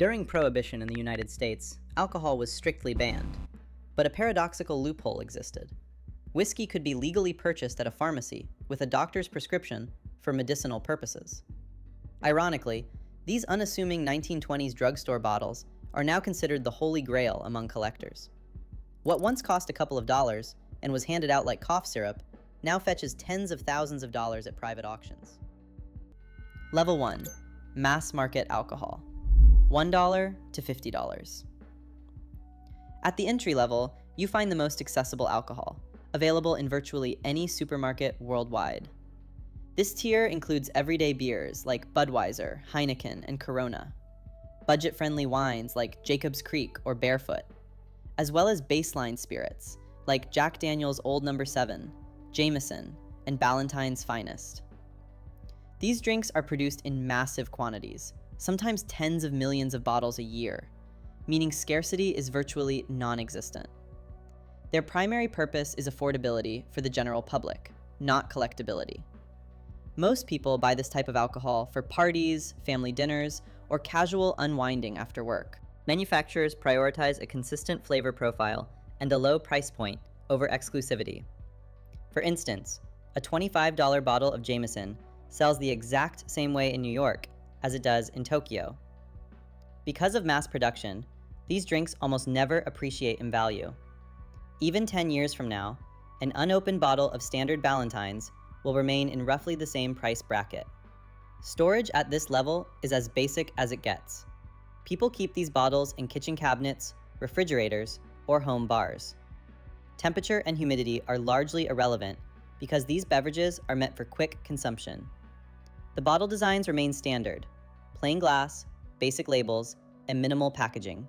During Prohibition in the United States, alcohol was strictly banned, but a paradoxical loophole existed. Whiskey could be legally purchased at a pharmacy with a doctor's prescription for medicinal purposes. Ironically, these unassuming 1920s drugstore bottles are now considered the Holy Grail among collectors. What once cost a couple of dollars and was handed out like cough syrup now fetches tens of thousands of dollars at private auctions. Level 1. Mass market alcohol. $1 to $50. At the entry level, you find the most accessible alcohol, available in virtually any supermarket worldwide. This tier includes everyday beers like Budweiser, Heineken, and Corona, budget-friendly wines like Jacob's Creek or Barefoot, as well as baseline spirits like Jack Daniel's Old No. 7, Jameson, and Ballantine's Finest. These drinks are produced in massive quantities, sometimes tens of millions of bottles a year, meaning scarcity is virtually non-existent. Their primary purpose is affordability for the general public, not collectability. Most people buy this type of alcohol for parties, family dinners, or casual unwinding after work. Manufacturers prioritize a consistent flavor profile and a low price point over exclusivity. For instance, a $25 bottle of Jameson sells the exact same way in New York as it does in Tokyo. Because of mass production, these drinks almost never appreciate in value. Even 10 years from now, an unopened bottle of standard Ballantine's will remain in roughly the same price bracket. Storage at this level is as basic as it gets. People keep these bottles in kitchen cabinets, refrigerators, or home bars. Temperature and humidity are largely irrelevant because these beverages are meant for quick consumption. The bottle designs remain standard: plain glass, basic labels, and minimal packaging.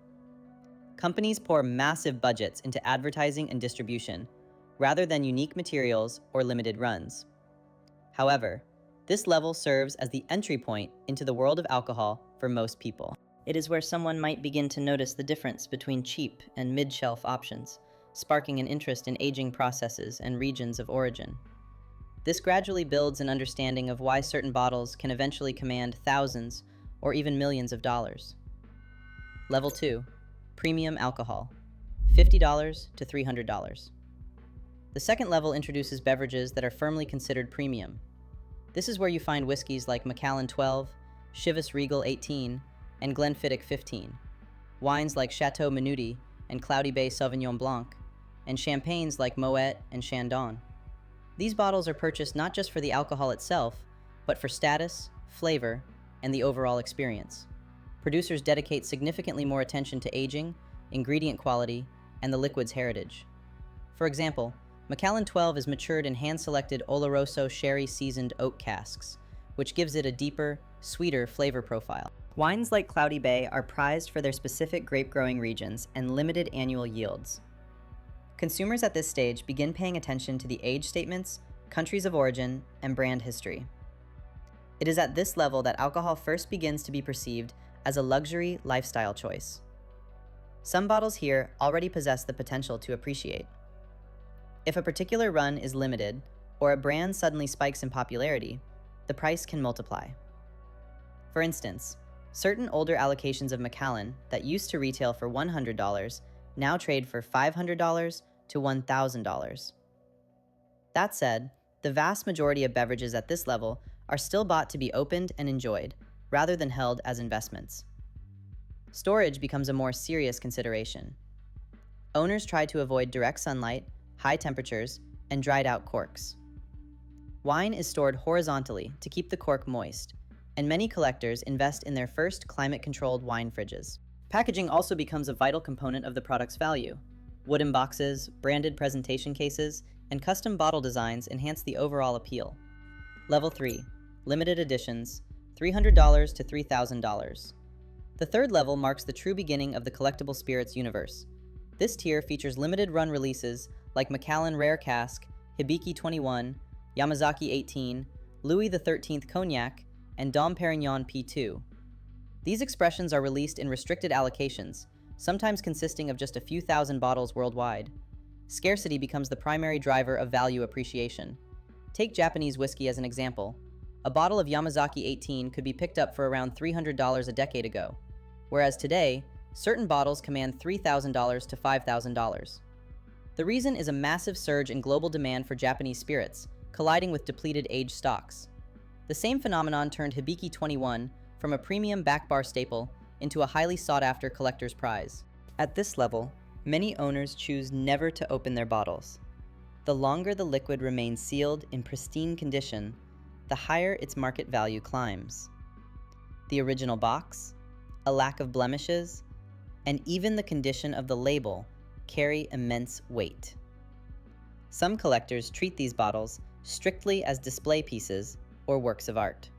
Companies pour massive budgets into advertising and distribution, rather than unique materials or limited runs. However, this level serves as the entry point into the world of alcohol for most people. It is where someone might begin to notice the difference between cheap and mid-shelf options, sparking an interest in aging processes and regions of origin. This gradually builds an understanding of why certain bottles can eventually command thousands or even millions of dollars. Level 2. Premium alcohol. $50 to $300. The second level introduces beverages that are firmly considered premium. This is where you find whiskeys like Macallan 12, Chivas Regal 18, and Glenfiddich 15, wines like Chateau Menuti and Cloudy Bay Sauvignon Blanc, and champagnes like Moet and Chandon. These bottles are purchased not just for the alcohol itself, but for status, flavor, and the overall experience. Producers dedicate significantly more attention to aging, ingredient quality, and the liquid's heritage. For example, Macallan 12 is matured in hand-selected Oloroso sherry-seasoned oak casks, which gives it a deeper, sweeter flavor profile. Wines like Cloudy Bay are prized for their specific grape-growing regions and limited annual yields. Consumers at this stage begin paying attention to the age statements, countries of origin, and brand history. It is at this level that alcohol first begins to be perceived as a luxury lifestyle choice. Some bottles here already possess the potential to appreciate. If a particular run is limited, or a brand suddenly spikes in popularity, the price can multiply. For instance, certain older allocations of Macallan that used to retail for $100 now trade for $500 to $1,000. That said, the vast majority of beverages at this level are still bought to be opened and enjoyed, rather than held as investments. Storage becomes a more serious consideration. Owners try to avoid direct sunlight, high temperatures, and dried-out corks. Wine is stored horizontally to keep the cork moist, and many collectors invest in their first climate-controlled wine fridges. Packaging also becomes a vital component of the product's value. Wooden boxes, branded presentation cases, and custom bottle designs enhance the overall appeal. Level 3. Limited editions, $300 to $3,000. The third level marks the true beginning of the collectible spirits universe. This tier features limited run releases like Macallan Rare Cask, Hibiki 21, Yamazaki 18, Louis XIII Cognac, and Dom Perignon P2. These expressions are released in restricted allocations, sometimes consisting of just a few thousand bottles worldwide. Scarcity becomes the primary driver of value appreciation. Take Japanese whiskey as an example. A bottle of Yamazaki 18 could be picked up for around $300 a decade ago. whereas today, certain bottles command $3,000 to $5,000. The reason is a massive surge in global demand for Japanese spirits, colliding with depleted aged stocks. The same phenomenon turned Hibiki 21 from a premium back bar staple into a highly sought-after collector's prize. At this level, many owners choose never to open their bottles. The longer the liquid remains sealed in pristine condition, the higher its market value climbs. The original box, a lack of blemishes, and even the condition of the label carry immense weight. Some collectors treat these bottles strictly as display pieces or works of art.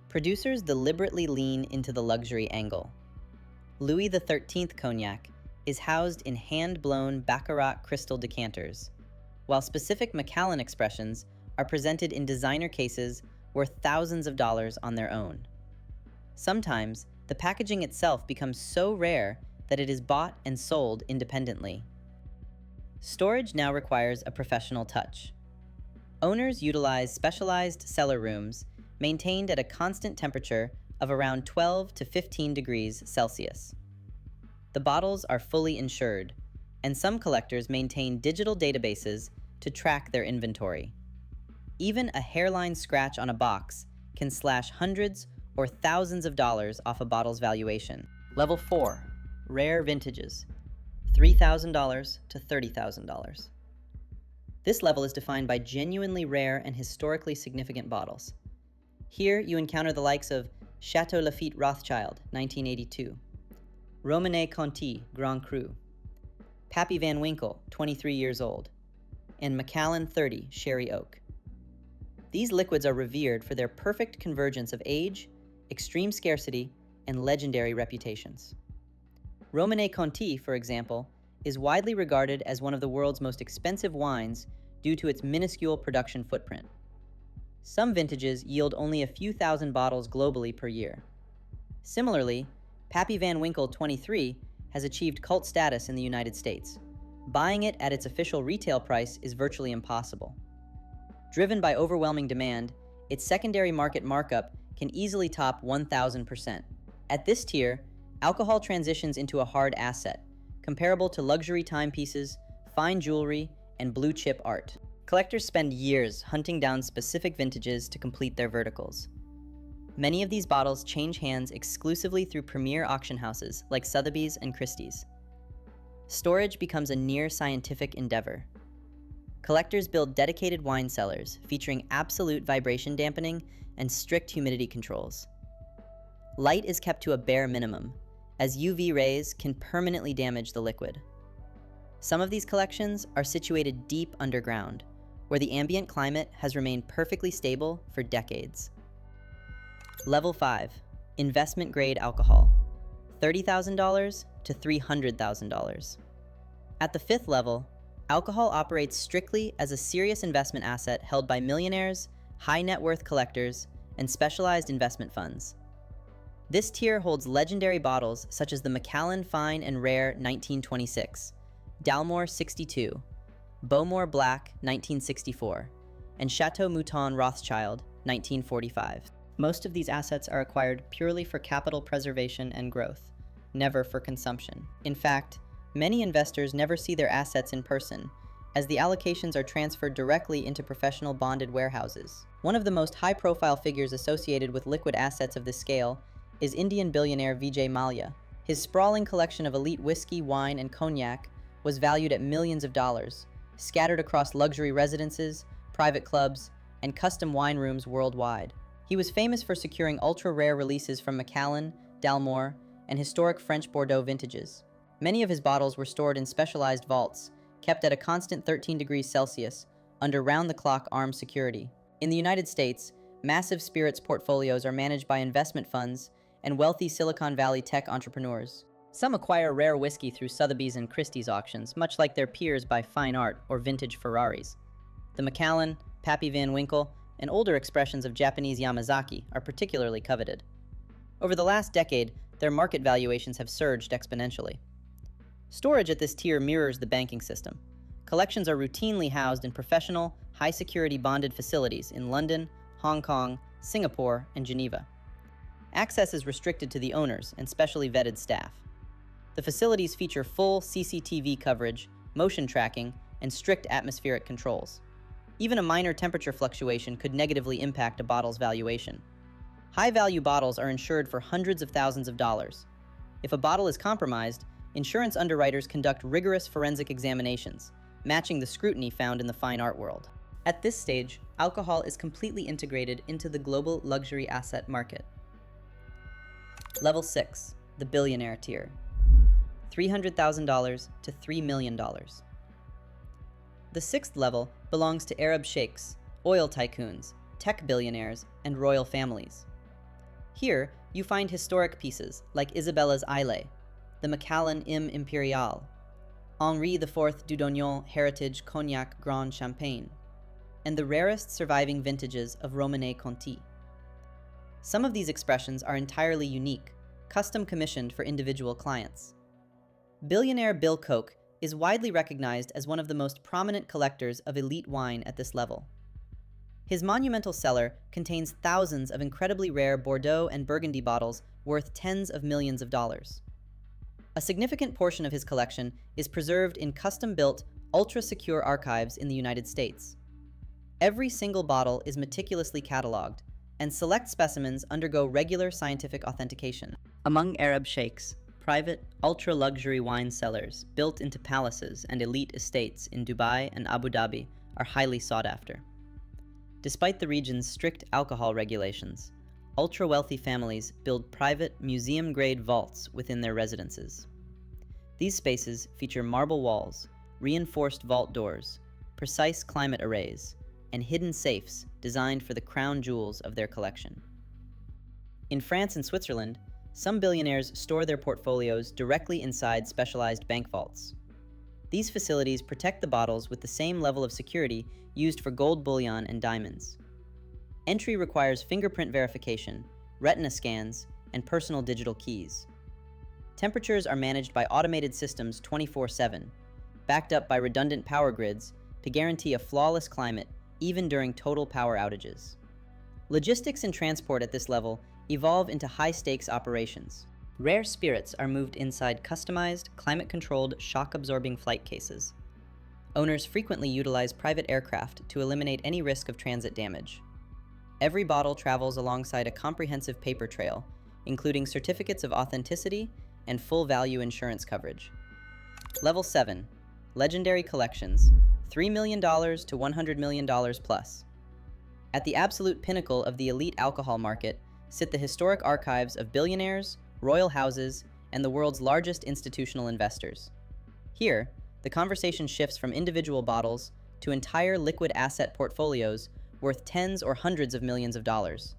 Producers deliberately lean into the luxury angle. Louis XIII cognac is housed in hand-blown Baccarat crystal decanters, while specific Macallan expressions are presented in designer cases worth thousands of dollars on their own. Sometimes, the packaging itself becomes so rare that it is bought and sold independently. Storage now requires a professional touch. Owners utilize specialized cellar rooms maintained at a constant temperature of around 12 to 15 degrees Celsius. The bottles are fully insured, and some collectors maintain digital databases to track their inventory. Even a hairline scratch on a box can slash hundreds or thousands of dollars off a bottle's valuation. Level 4, rare vintages, $3,000 to $30,000. This level is defined by genuinely rare and historically significant bottles. Here you encounter the likes of Chateau Lafite Rothschild, 1982, Romanée Conti Grand Cru, Pappy Van Winkle, 23 years old, and Macallan 30 Sherry Oak. These liquids are revered for their perfect convergence of age, extreme scarcity, and legendary reputations. Romanée Conti, for example, is widely regarded as one of the world's most expensive wines due to its minuscule production footprint. Some vintages yield only a few thousand bottles globally per year. Similarly, Pappy Van Winkle 23 has achieved cult status in the United States. Buying it at its official retail price is virtually impossible. Driven by overwhelming demand, its secondary market markup can easily top 1,000%. At this tier, alcohol transitions into a hard asset, comparable to luxury timepieces, fine jewelry, and blue-chip art. Collectors spend years hunting down specific vintages to complete their verticals. Many of these bottles change hands exclusively through premier auction houses like Sotheby's and Christie's. Storage becomes a near-scientific endeavor. Collectors build dedicated wine cellars featuring absolute vibration dampening and strict humidity controls. Light is kept to a bare minimum, as UV rays can permanently damage the liquid. Some of these collections are situated deep underground, where the ambient climate has remained perfectly stable for decades. Level 5, investment-grade alcohol, $30,000 to $300,000. At the fifth level, alcohol operates strictly as a serious investment asset held by millionaires, high-net-worth collectors, and specialized investment funds. This tier holds legendary bottles such as the Macallan Fine and Rare 1926, Dalmore 62, Bowmore Black 1964, and Chateau Mouton Rothschild 1945. Most of these assets are acquired purely for capital preservation and growth, never for consumption. In fact, many investors never see their assets in person, as the allocations are transferred directly into professional bonded warehouses. One of the most high-profile figures associated with liquid assets of this scale is Indian billionaire Vijay Mallya. His sprawling collection of elite whiskey, wine, and cognac was valued at millions of dollars, scattered across luxury residences, private clubs, and custom wine rooms worldwide. He was famous for securing ultra-rare releases from Macallan, Dalmore, and historic French Bordeaux vintages. Many of his bottles were stored in specialized vaults, kept at a constant 13 degrees Celsius, under round-the-clock armed security. In the United States, massive spirits portfolios are managed by investment funds and wealthy Silicon Valley tech entrepreneurs. Some acquire rare whiskey through Sotheby's and Christie's auctions, much like their peers buy fine art or vintage Ferraris. The Macallan, Pappy Van Winkle, and older expressions of Japanese Yamazaki are particularly coveted. Over the last decade, their market valuations have surged exponentially. Storage at this tier mirrors the banking system. Collections are routinely housed in professional, high-security bonded facilities in London, Hong Kong, Singapore, and Geneva. Access is restricted to the owners and specially vetted staff. The facilities feature full CCTV coverage, motion tracking, and strict atmospheric controls. Even a minor temperature fluctuation could negatively impact a bottle's valuation. High-value bottles are insured for hundreds of thousands of dollars. If a bottle is compromised, insurance underwriters conduct rigorous forensic examinations, matching the scrutiny found in the fine art world. At this stage, alcohol is completely integrated into the global luxury asset market. Level 6, the billionaire tier. $300,000 to $3 million. The sixth level belongs to Arab sheikhs, oil tycoons, tech billionaires, and royal families. Here, you find historic pieces like Isabella's Islay, the Macallan Im Imperial, Henri IV Dudognon Heritage Cognac Grand Champagne, and the rarest surviving vintages of Romanée Conti. Some of these expressions are entirely unique, custom commissioned for individual clients. Billionaire Bill Koch is widely recognized as one of the most prominent collectors of elite wine at this level. His monumental cellar contains thousands of incredibly rare Bordeaux and Burgundy bottles worth tens of millions of dollars. A significant portion of his collection is preserved in custom-built, ultra-secure archives in the United States. Every single bottle is meticulously cataloged, and select specimens undergo regular scientific authentication. Among Arab sheikhs, private, ultra-luxury wine cellars built into palaces and elite estates in Dubai and Abu Dhabi are highly sought after. Despite the region's strict alcohol regulations, ultra-wealthy families build private, museum-grade vaults within their residences. These spaces feature marble walls, reinforced vault doors, precise climate arrays, and hidden safes designed for the crown jewels of their collection. In France and Switzerland, some billionaires store their portfolios directly inside specialized bank vaults. These facilities protect the bottles with the same level of security used for gold bullion and diamonds. Entry requires fingerprint verification, retina scans, and personal digital keys. Temperatures are managed by automated systems 24/7, backed up by redundant power grids to guarantee a flawless climate even during total power outages. Logistics and transport at this level evolve into high-stakes operations. Rare spirits are moved inside customized, climate-controlled, shock-absorbing flight cases. Owners frequently utilize private aircraft to eliminate any risk of transit damage. Every bottle travels alongside a comprehensive paper trail, including certificates of authenticity and full-value insurance coverage. Level 7. Legendary collections, $3 million to $100 million plus. At the absolute pinnacle of the elite alcohol market sit the historic archives of billionaires, royal houses, and the world's largest institutional investors. Here, the conversation shifts from individual bottles to entire liquid asset portfolios worth tens or hundreds of millions of dollars.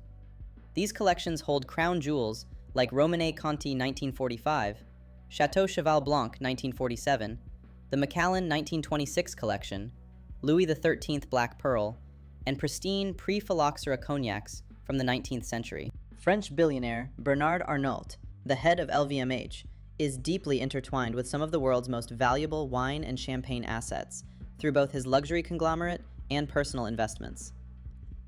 These collections hold crown jewels like Romanée Conti 1945, Chateau Cheval Blanc 1947, the Macallan 1926 collection, Louis XIII Black Pearl, and pristine pre-phylloxera cognacs from the 19th century. French billionaire Bernard Arnault, the head of LVMH, is deeply intertwined with some of the world's most valuable wine and champagne assets through both his luxury conglomerate and personal investments.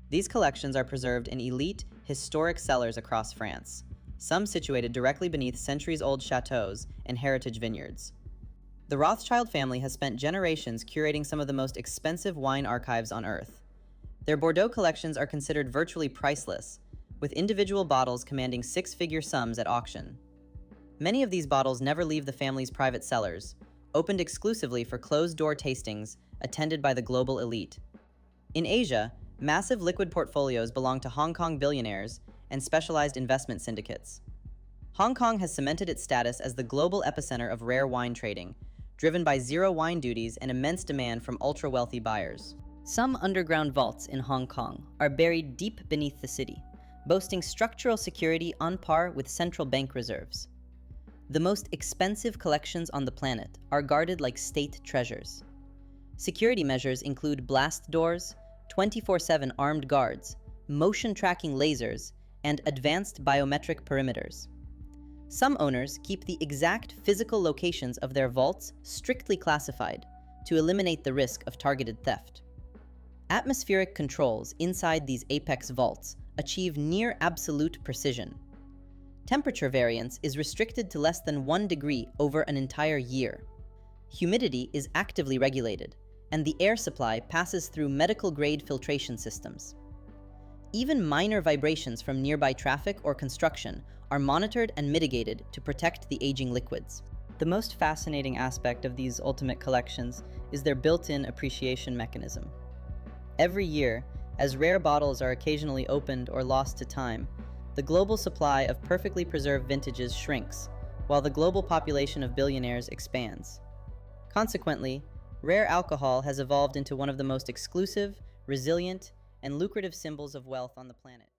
These collections are preserved in elite, historic cellars across France, some situated directly beneath centuries-old chateaux and heritage vineyards. The Rothschild family has spent generations curating some of the most expensive wine archives on Earth. Their Bordeaux collections are considered virtually priceless, with individual bottles commanding six-figure sums at auction. Many of these bottles never leave the family's private cellars, opened exclusively for closed-door tastings attended by the global elite. In Asia, massive liquid portfolios belong to Hong Kong billionaires and specialized investment syndicates. Hong Kong has cemented its status as the global epicenter of rare wine trading, driven by zero wine duties and immense demand from ultra-wealthy buyers. Some underground vaults in Hong Kong are buried deep beneath the city, boasting structural security on par with central bank reserves. The most expensive collections on the planet are guarded like state treasures. Security measures include blast doors, 24/7 armed guards, motion-tracking lasers, and advanced biometric perimeters. Some owners keep the exact physical locations of their vaults strictly classified to eliminate the risk of targeted theft. Atmospheric controls inside these apex vaults achieve near absolute precision. Temperature variance is restricted to less than 1 degree over an entire year. Humidity is actively regulated, and the air supply passes through medical-grade filtration systems. Even minor vibrations from nearby traffic or construction are monitored and mitigated to protect the aging liquids. The most fascinating aspect of these ultimate collections is their built-in appreciation mechanism. Every year, as rare bottles are occasionally opened or lost to time, the global supply of perfectly preserved vintages shrinks, while the global population of billionaires expands. Consequently, rare alcohol has evolved into one of the most exclusive, resilient, and lucrative symbols of wealth on the planet.